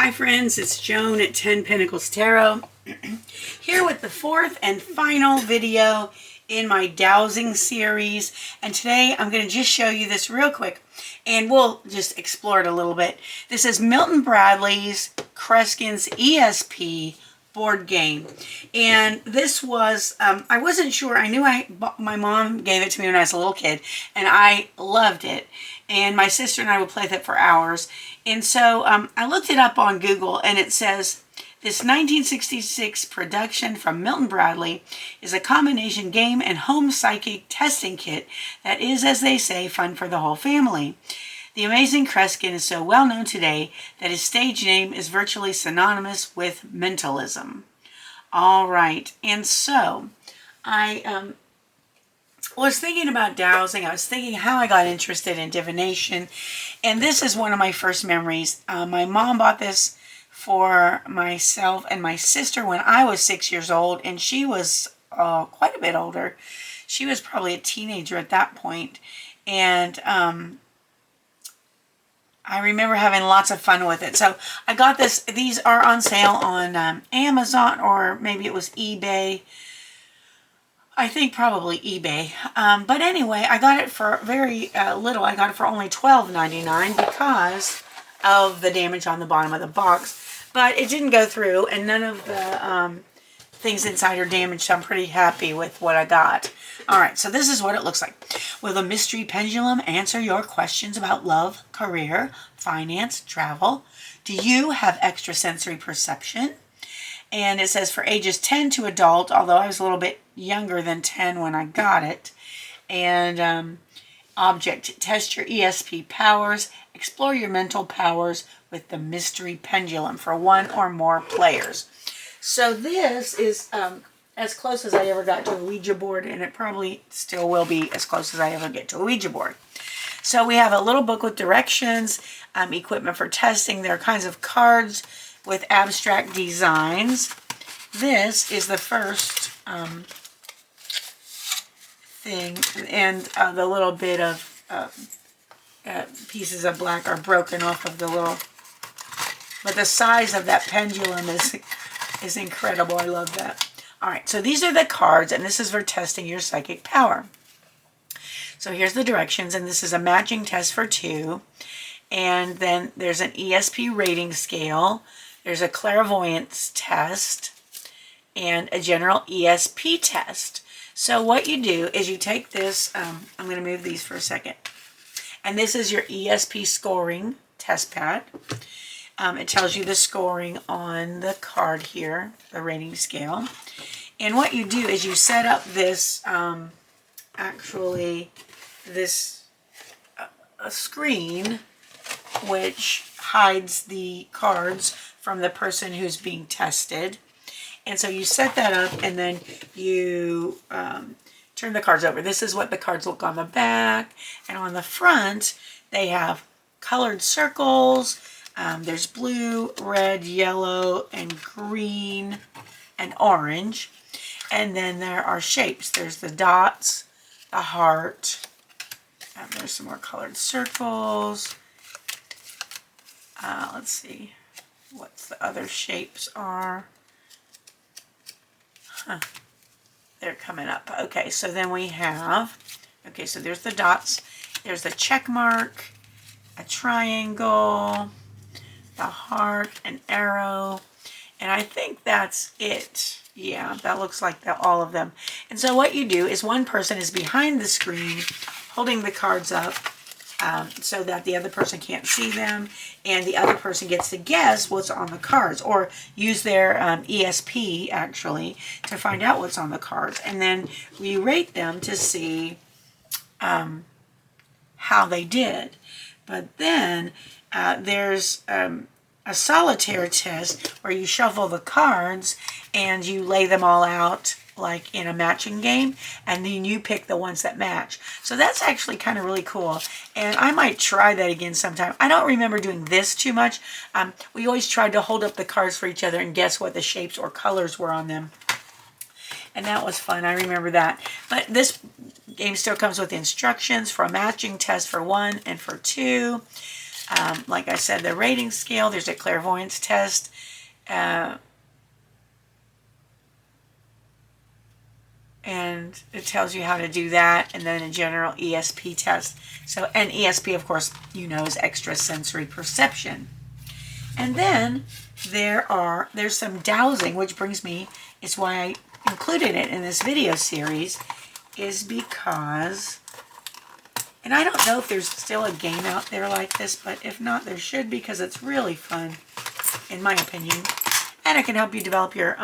Hi friends, it's Joan at 10 Pentacles Tarot, here with the fourth and final video in my dowsing series. And today I'm going to just show you this real quick and we'll just explore it a little bit. This is Milton Bradley's KRESKIN'S ESP board game. And this was, I wasn't sure, I knew my mom gave it to me when I was a little kid and I loved it. And my sister and I would play with it for hours. And so I looked it up on Google and it says, this 1966 production from Milton Bradley is a combination game and home psychic testing kit that is, as they say, fun for the whole family. The amazing Kreskin is so well known today that his stage name is virtually synonymous with mentalism. All right, and so I was thinking about dowsing. I was thinking how I got interested in divination, and this is one of my first memories. My mom bought this for myself and my sister when I was 6 years old, and she was quite a bit older. She was probably a teenager at that point, and I remember having lots of fun with it. So I got this. These are on sale on Amazon, or maybe it was eBay. I think probably eBay. But anyway, I got it for very little. I got it for only $12.99 because of the damage on the bottom of the box. But it didn't go through, and none of the things inside are damaged, so I'm pretty happy with what I got. Alright, so this is what it looks like. Will the mystery pendulum answer your questions about love, career, finance, travel? Do you have extrasensory perception? And it says for ages 10 to adult, although I was a little bit younger than 10 when I got it. And object, test your ESP powers, explore your mental powers with the mystery pendulum for one or more players. So this is as close as I ever got to a Ouija board, and it probably still will be as close as I ever get to a Ouija board. So we have a little book with directions, equipment for testing. There are kinds of cards with abstract designs. This is the first thing, and the little bit of pieces of black are broken off of the little, but the size of that pendulum is incredible. I love that. All right, so these are the cards, and this is for testing your psychic power. So here's the directions, and this is a matching test for 2. And then there's an ESP rating scale. There's a clairvoyance test and a general ESP test. So what you do is you take this, I'm going to move these for a second. And this is your ESP scoring test pad. It tells you the scoring on the card here, the rating scale. And what you do is you set up this, a screen which hides the cards from the person who's being tested. And so you set that up, and then you turn the cards over. This is what the cards look on the back. And on the front, they have colored circles. There's blue, red, yellow, and green, and orange. And then there are shapes. There's the dots, the heart. There's some more colored circles. Let's see what the other shapes are. They're coming up. Okay, so then we have, okay, so there's the dots. There's the check mark, a triangle, the heart, an arrow, and I think that's it. Yeah, that looks like all of them. And so what you do is one person is behind the screen holding the cards up so that the other person can't see them, and the other person gets to guess what's on the cards, or use their ESP actually to find out what's on the cards. And then we rate them to see how they did. But then there's a solitaire test where you shuffle the cards and you lay them all out like in a matching game, and then you pick the ones that match. So that's actually kind of really cool, and I might try that again sometime. I don't remember doing this too much. We always tried to hold up the cards for each other and guess what the shapes or colors were on them, and that was fun. I remember that. But this game still comes with instructions for a matching test for 1 and for 2. Like I said, the rating scale, there's a clairvoyance test. And it tells you how to do that, and then a general ESP test. So, and ESP, of course, you know, is extrasensory perception. And then there's some dowsing, which brings me, it's why I included it in this video series, is because, and I don't know if there's still a game out there like this, but if not, there should, because it's really fun, in my opinion, and it can help you develop your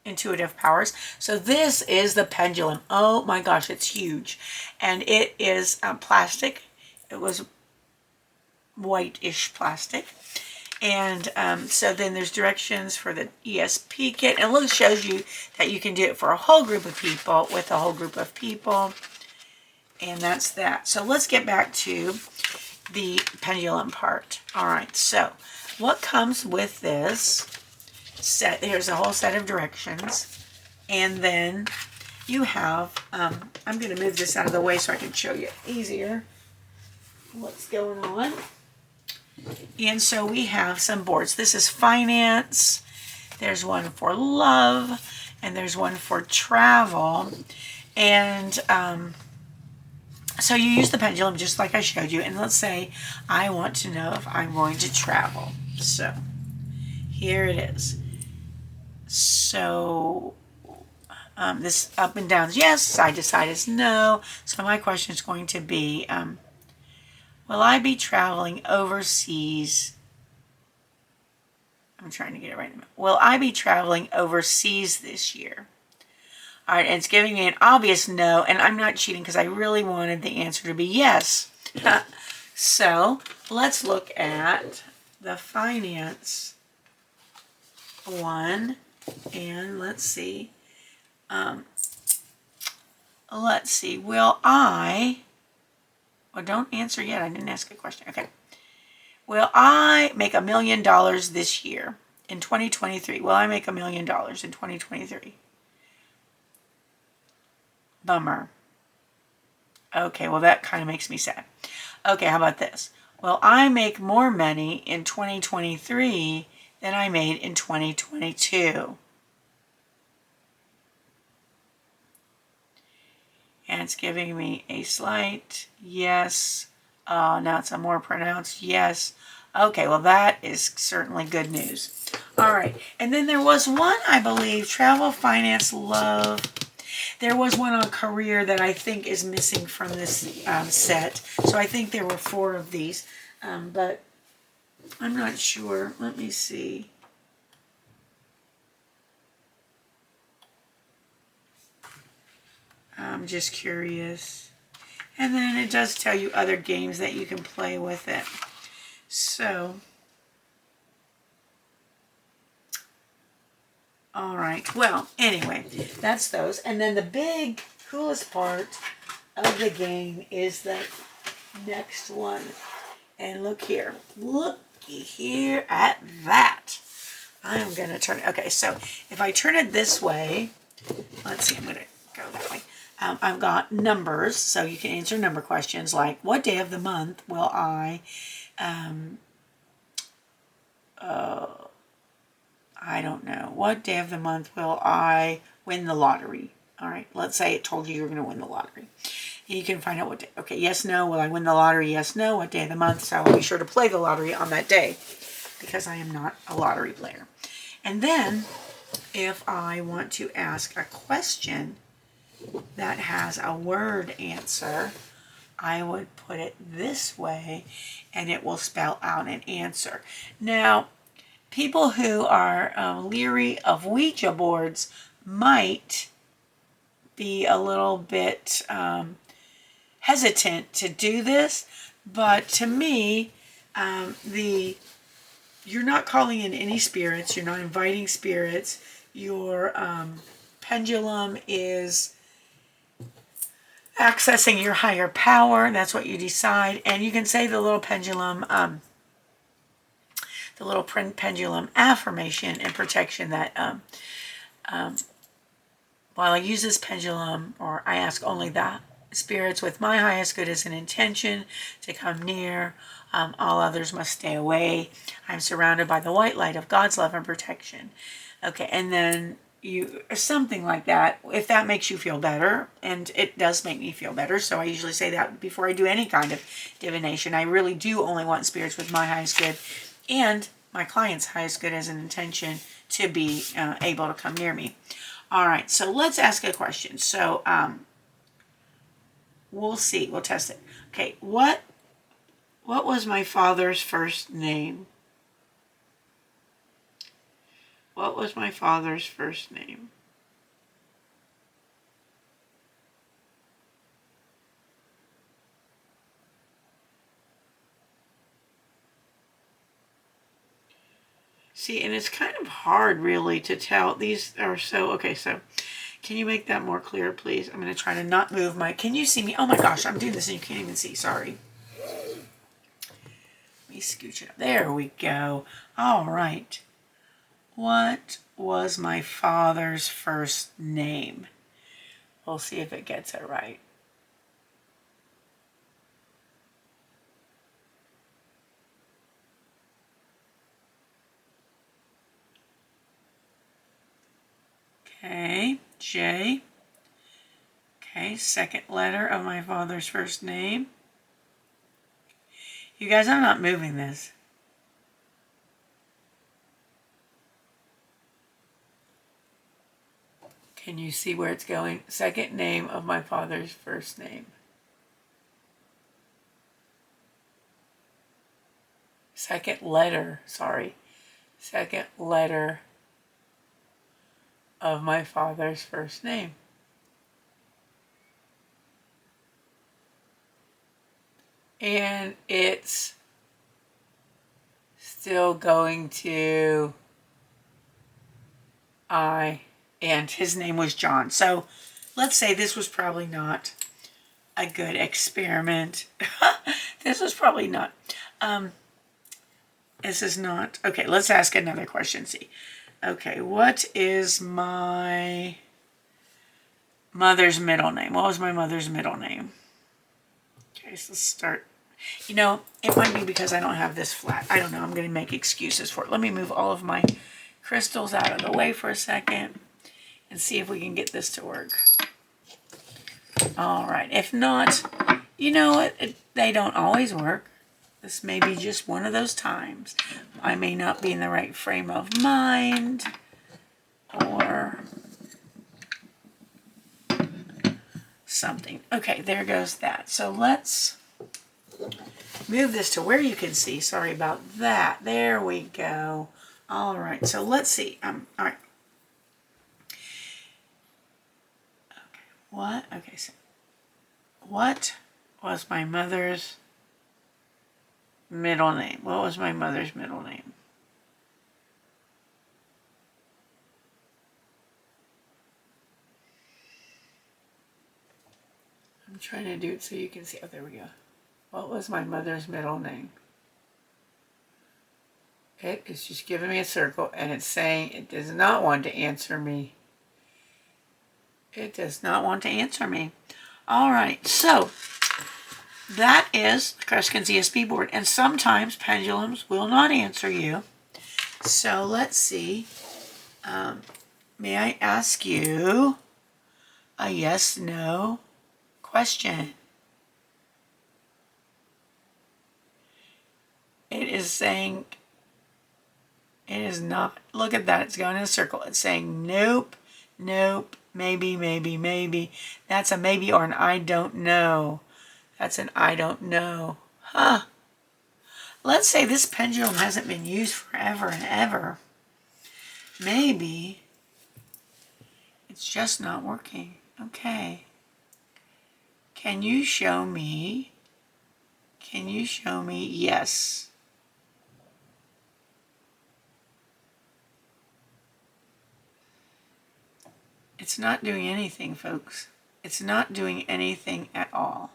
intuitive powers. So this is the pendulum. Oh my gosh, it's huge. And it is plastic. It was whitish plastic. And so then there's directions for the ESP kit. And it shows you that you can do it for a whole group of people, with a whole group of people. And that's that. So let's get back to the pendulum part. All right, so what comes with this set? Here's a whole set of directions, and then you have I'm going to move this out of the way so I can show you easier what's going on. And so we have some boards. This is finance, there's one for love, and there's one for travel. And so you use the pendulum just like I showed you, and let's say I want to know if I'm going to travel. So here it is. So this up and down is yes, side to side is no. So my question is going to be, will I be traveling overseas? I'm trying to get it right. Will I be traveling overseas this year? All right, and it's giving me an obvious no, and I'm not cheating because I really wanted the answer to be yes. So let's look at the finance one. And let's see, will I, well, don't answer yet, I didn't ask a question. Okay. Will I make $1 million this year, in 2023? Will I make $1 million in 2023? Bummer. Okay, well, that kind of makes me sad. Okay, how about this? Will I make more money in 2023 than I made in 2022? And it's giving me a slight yes. Now it's a more pronounced yes. Okay, well, that is certainly good news. All right, and then there was one, I believe, travel, finance, love. There was one on career that I think is missing from this set. So I think there were 4 of these, but I'm not sure. Let me see. I'm just curious. And then it does tell you other games that you can play with it. So, all right. Well, anyway, that's those. And then the big, coolest part of the game is the next one. And look here. Looky here at that. I'm going to turn it. Okay, so if I turn it this way, let's see, I'm going to go that way. I've got numbers, so you can answer number questions like, what day of the month will I don't know. What day of the month will I win the lottery? All right, let's say it told you you're going to win the lottery. You can find out what day. Okay, yes, no. Will I win the lottery? Yes, no. What day of the month? So I will be sure to play the lottery on that day because I am not a lottery player. And then if I want to ask a question that has a word answer, I would put it this way and it will spell out an answer. Now, people who are leery of Ouija boards might be a little bit hesitant to do this, but to me, you're not calling in any spirits, you're not inviting spirits, your pendulum is accessing your higher power. That's what you decide. And you can say the little pendulum, pendulum affirmation and protection that while I use this pendulum, or I ask only that spirits with my highest good as an intention to come near. All others must stay away. I'm surrounded by the white light of God's love and protection. Okay, and then something like that, if that makes you feel better, and it does make me feel better, so I usually say that before I do any kind of divination. I really do only want spirits with my highest good and my client's highest good as an intention to be able to come near me. All right, so let's ask a question. So we'll see, we'll test it. Okay, what was my father's first name? What was my father's first name? See, and it's kind of hard really to tell. These are so, okay, so can you make that more clear, please? I'm going to try to not move my, can you see me? Oh my gosh, I'm doing this and you can't even see, sorry. Let me scooch it up. There we go. All right. What was my father's first name? We'll see if it gets it right. Okay, J. Okay, second letter of my father's first name. You guys, I'm not moving this. Can you see where it's going? Second name of my father's first name. Second letter, sorry. Second letter of my father's first name. And it's still going to I, and his name was John. So let's say this was probably not a good experiment. This was probably not. This is not. Okay, let's ask another question. See. Okay, what is my mother's middle name? What was my mother's middle name? Okay, so let's start. You know, it might be because I don't have this flat. I don't know. I'm going to make excuses for it. Let me move all of my crystals out of the way for a second and see if we can get this to work. All right. If not, you know what? They don't always work. This may be just one of those times. I may not be in the right frame of mind or something. Okay, there goes that. So let's move this to where you can see. Sorry about that. There we go. All right, so let's see. All right. Okay, what? Okay, so what was my mother's middle name? What was my mother's middle name? I'm trying to do it so you can see. Oh, there we go. What was my mother's middle name? It is just giving me a circle, and it's saying it does not want to answer me. It does not want to answer me. All right, so that is the KRESKIN'S ESP board, and sometimes pendulums will not answer you. So let's see. May I ask you a yes/no question? It is saying it is not. Look at that. It's going in a circle. It's saying nope, nope, maybe, maybe, maybe. That's a maybe or an I don't know. That's an I don't know. Huh. Let's say this pendulum hasn't been used forever and ever. Maybe it's just not working. Okay. Can you show me? Can you show me? Yes. It's not doing anything, folks. It's not doing anything at all.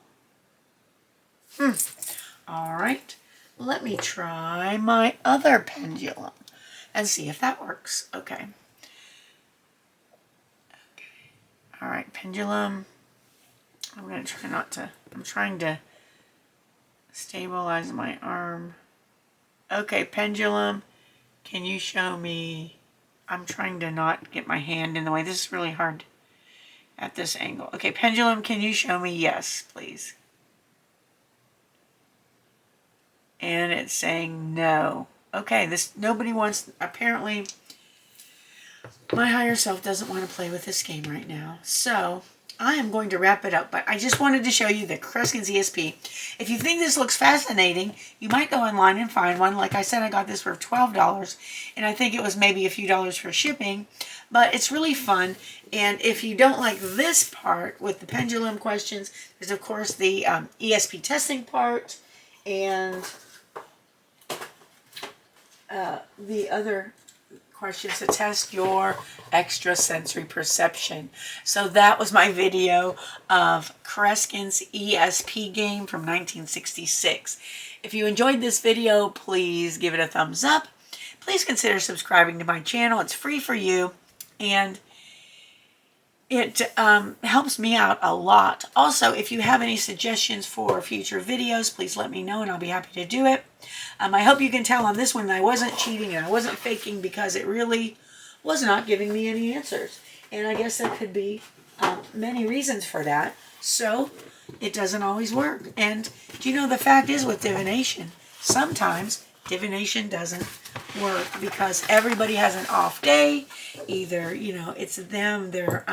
All right. Let me try my other pendulum and see if that works. Okay. Okay. All right, pendulum. I'm going to try not to, I'm trying to stabilize my arm. Okay, pendulum, can you show me? I'm trying to not get my hand in the way. This is really hard at this angle. Okay, pendulum, can you show me? Yes, please. And it's saying no. Okay, this, nobody wants, apparently my higher self doesn't want to play with this game right now. So I am going to wrap it up, but I just wanted to show you the KRESKIN'S ESP. If you think this looks fascinating, you might go online and find one. Like I said, I got this for $12, and I think it was maybe a few dollars for shipping, but it's really fun. And if you don't like this part with the pendulum questions, there's of course the ESP testing part, and the other questions to test your extrasensory perception. So that was my video of KRESKIN'S ESP game from 1966. If you enjoyed this video, please give it a thumbs up. Please consider subscribing to my channel. It's free for you, and it helps me out a lot. Also, if you have any suggestions for future videos, please let me know and I'll be happy to do it. I hope you can tell on this one that I wasn't cheating and I wasn't faking, because it really was not giving me any answers. And I guess there could be many reasons for that. So it doesn't always work. And do you know, the fact is with divination, sometimes divination doesn't work because everybody has an off day. Either, you know, it's them, they're,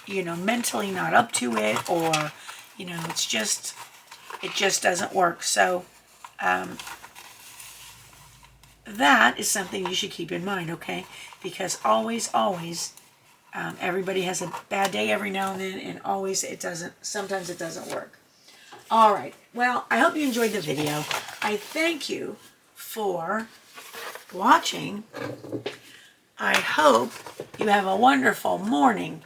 you know, mentally not up to it, or, you know, it's just, it just doesn't work. So, that is something you should keep in mind, okay? Because always, everybody has a bad day every now and then, and always it doesn't, sometimes it doesn't work. All right, well, I hope you enjoyed the video. I thank you for watching. I hope you have a wonderful morning,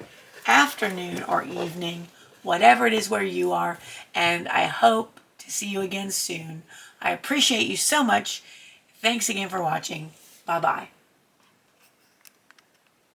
afternoon, or evening, whatever it is where you are, and I hope to see you again soon. I appreciate you so much. Thanks again for watching. Bye-bye.